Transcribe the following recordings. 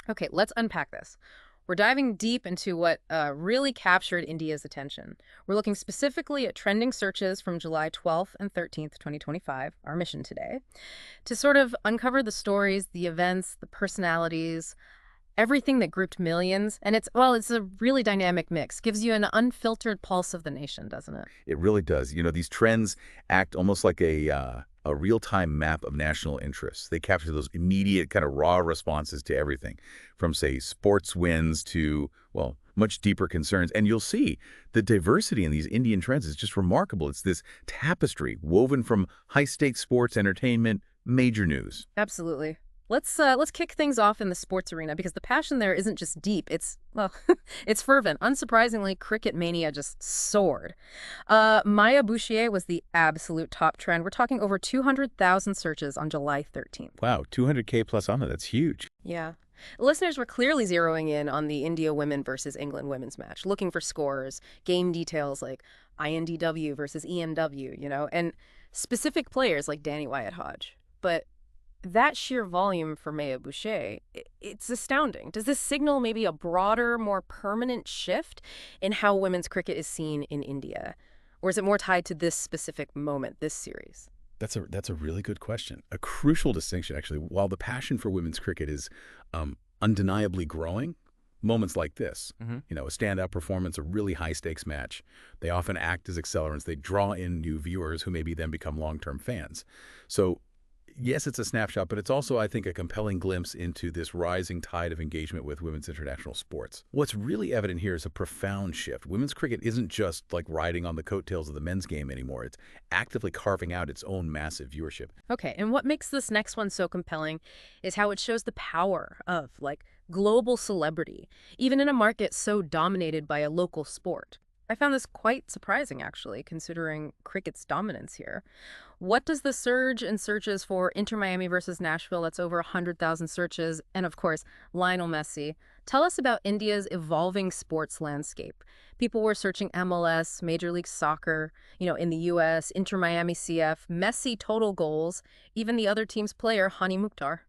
Okay, let's unpack this. We're diving deep into what really captured India's attention. We're looking specifically at trending searches from July 12th and 13th, 2025, our mission today, to sort of uncover the stories, the events, the personalities, everything that grouped millions. And it's a really dynamic mix. Gives you an unfiltered pulse of the nation, doesn't it? It really does. These trends act almost like a real-time map of national interests. They capture those immediate kind of raw responses to everything, from, say, sports wins to, well, much deeper concerns. And you'll see the diversity in these Indian trends is just remarkable. It's this tapestry woven from high-stakes sports, entertainment, major news. Absolutely. Let's kick things off in the sports arena because the passion there isn't just deep. It's fervent. Unsurprisingly, cricket mania just soared. Maya Boucher was the absolute top trend. We're talking over 200,000 searches on July 13th. Wow, 200K plus on it. That's huge. Yeah. Listeners were clearly zeroing in on the India women versus England women's match, looking for scores, game details like INDW versus EMW, and specific players like Danny Wyatt Hodge. But that sheer volume for Maya Boucher, it's astounding. Does this signal maybe a broader, more permanent shift in how women's cricket is seen in India? Or is it more tied to this specific moment, this series? That's a really good question. A crucial distinction, actually. While the passion for women's cricket is undeniably growing, moments like this, a standout performance, a really high-stakes match, they often act as accelerants. They draw in new viewers who maybe then become long-term fans. So yes, it's a snapshot, but it's also, I think, a compelling glimpse into this rising tide of engagement with women's international sports. What's really evident here is a profound shift. Women's cricket isn't just like riding on the coattails of the men's game anymore. It's actively carving out its own massive viewership. Okay, and what makes this next one so compelling is how it shows the power of, global celebrity, even in a market so dominated by a local sport. I found this quite surprising, actually, considering cricket's dominance here. What does the surge in searches for Inter Miami versus Nashville, that's over 100,000 searches, and of course, Lionel Messi, tell us about India's evolving sports landscape? People were searching MLS, Major League Soccer, in the US, Inter Miami CF, Messi total goals, even the other team's player, Hani Mukhtar.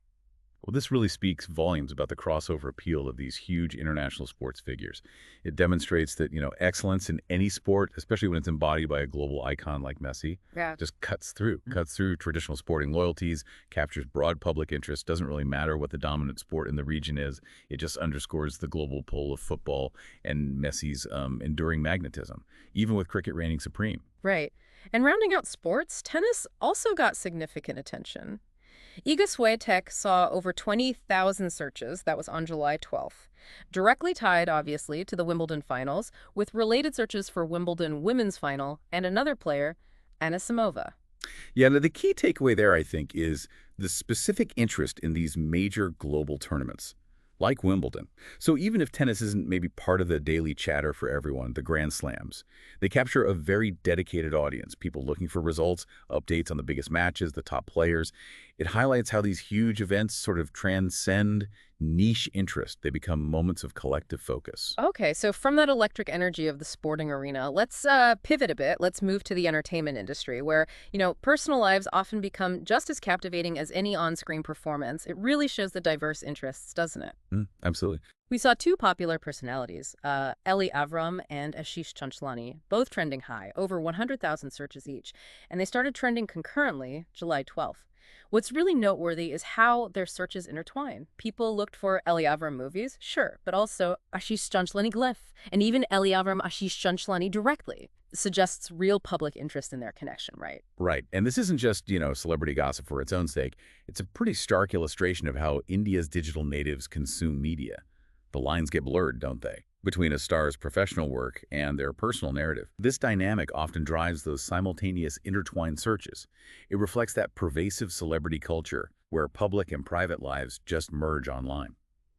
Well, this really speaks volumes about the crossover appeal of these huge international sports figures. It demonstrates that, excellence in any sport, especially when it's embodied by a global icon like Messi, Yeah. just cuts through traditional sporting loyalties, captures broad public interest, doesn't really matter what the dominant sport in the region is. It just underscores the global pull of football and Messi's enduring magnetism, even with cricket reigning supreme. Right. And rounding out sports, tennis also got significant attention. Iga Swiatek saw over 20,000 searches. That was on July 12th. Directly tied, obviously, to the Wimbledon finals, with related searches for Wimbledon women's final and another player, Anna Samova. Yeah, now the key takeaway there, I think, is the specific interest in these major global tournaments, like Wimbledon. So even if tennis isn't maybe part of the daily chatter for everyone, the Grand Slams, they capture a very dedicated audience, people looking for results, updates on the biggest matches, the top players. It highlights how these huge events sort of transcend niche interest. They become moments of collective focus. Okay, so from that electric energy of the sporting arena, let's pivot a bit. Let's move to the entertainment industry, where, personal lives often become just as captivating as any on-screen performance. It really shows the diverse interests, doesn't it? Absolutely. We saw two popular personalities, Ellie Aram and Ashish Chanchlani, both trending high, over 100,000 searches each, and they started trending concurrently July 12th. What's really noteworthy is how their searches intertwine. People looked for Ellie Avram movies, sure, but also Ashish Chanchlani glyph, and even Ellie Avram Ashish Chanchlani directly. Suggests real public interest in their connection, right? Right. And this isn't just, celebrity gossip for its own sake. It's a pretty stark illustration of how India's digital natives consume media. The lines get blurred, don't they, between a star's professional work and their personal narrative. This dynamic often drives those simultaneous intertwined searches. It reflects that pervasive celebrity culture where public and private lives just merge online.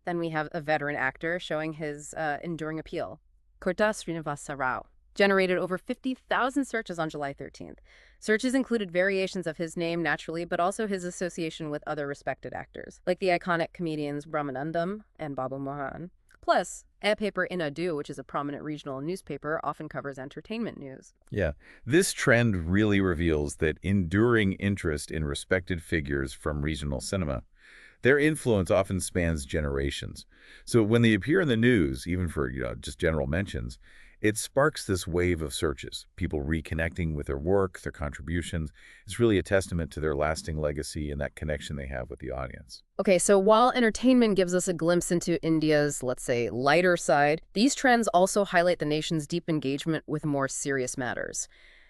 Then we have a veteran actor showing his enduring appeal. Cortasaro generated over 50,000 searches on July 13th. Searches included variations of his name, naturally, but also his association with other respected actors, like the iconic comedians Brahmanandam and Babu Mohan. Plus, paper Inadu, which is a prominent regional newspaper, often covers entertainment news. Yeah, this trend really reveals that enduring interest in respected figures from regional cinema, Their influence often spans generations. So when they appear in the news, even for just general mentions, it sparks this wave of searches, people reconnecting with their work, their contributions. It's really a testament to their lasting legacy and that connection they have with the audience. Okay, so while entertainment gives us a glimpse into India's, let's say, lighter side, these trends also highlight the nation's deep engagement with more serious matters.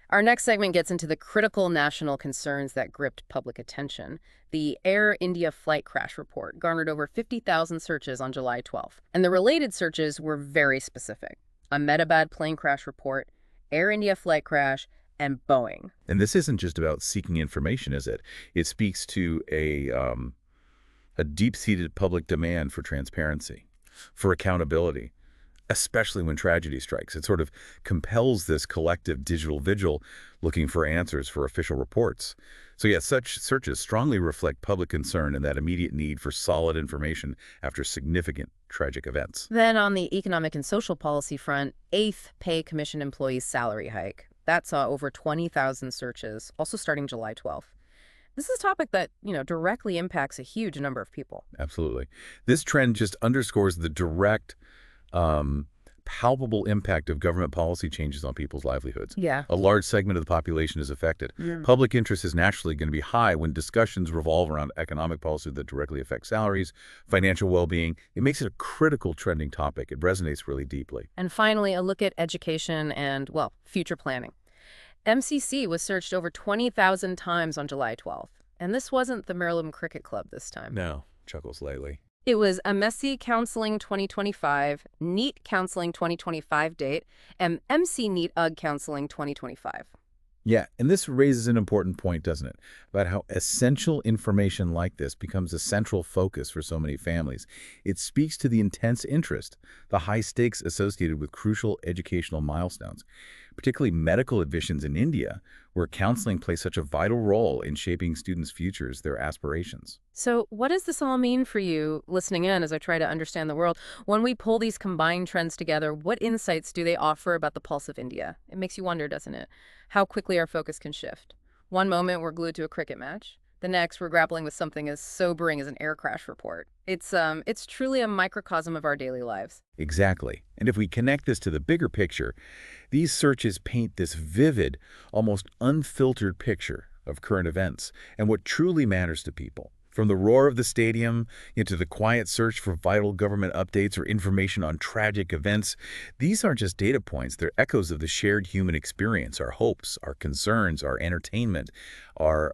Our next segment gets into the critical national concerns that gripped public attention. The Air India flight crash report garnered over 50,000 searches on July 12th, and the related searches were very specific. Ahmedabad plane crash report, Air India flight crash, and Boeing. And this isn't just about seeking information, is it? It speaks to a deep-seated public demand for transparency, for accountability, especially when tragedy strikes. It sort of compels this collective digital vigil looking for answers for official reports. So yeah, such searches strongly reflect public concern and that immediate need for solid information after significant tragic events. Then on the economic and social policy front, 8th Pay Commission employees' salary hike. That saw over 20,000 searches, also starting July 12th. This is a topic that, directly impacts a huge number of people. Absolutely. This trend just underscores the direct palpable impact of government policy changes on people's livelihoods. Yeah. A large segment of the population is affected. Mm. Public interest is naturally going to be high when discussions revolve around economic policy that directly affects salaries, financial well-being. It makes it a critical trending topic. It resonates really deeply. And finally, a look at education and, well, future planning. MCC was searched over 20,000 times on July 12th. And this wasn't the Maryland Cricket Club this time. No, chuckles lately. It was a Messi Counseling 2025, NEET Counseling 2025 date, and MC NEET UG Counseling 2025. Yeah, and this raises an important point, doesn't it? About how essential information like this becomes a central focus for so many families. It speaks to the intense interest, the high stakes associated with crucial educational milestones, particularly medical admissions in India, where counseling plays such a vital role in shaping students' futures, their aspirations. So what does this all mean for you listening in as I try to understand the world? When we pull these combined trends together, what insights do they offer about the pulse of India? It makes you wonder, doesn't it? How quickly our focus can shift. One moment we're glued to a cricket match. The next we're grappling with something as sobering as an air crash report. It's truly a microcosm of our daily lives. Exactly. And if we connect this to the bigger picture, these searches paint this vivid, almost unfiltered picture of current events and what truly matters to people. From the roar of the stadium into the quiet search for vital government updates or information on tragic events, these aren't just data points. They're echoes of the shared human experience, our hopes, our concerns, our entertainment, our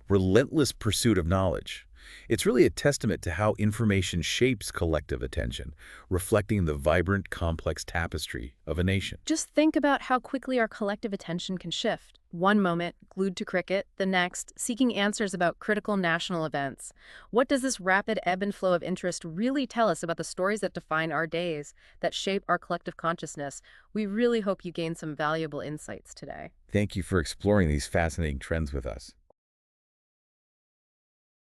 relentless pursuit of knowledge. It's really a testament to how information shapes collective attention, reflecting the vibrant, complex tapestry of a nation. Just think about how quickly our collective attention can shift. One moment, glued to cricket, the next, seeking answers about critical national events. What does this rapid ebb and flow of interest really tell us about the stories that define our days, that shape our collective consciousness? We really hope you gained some valuable insights today. Thank you for exploring these fascinating trends with us.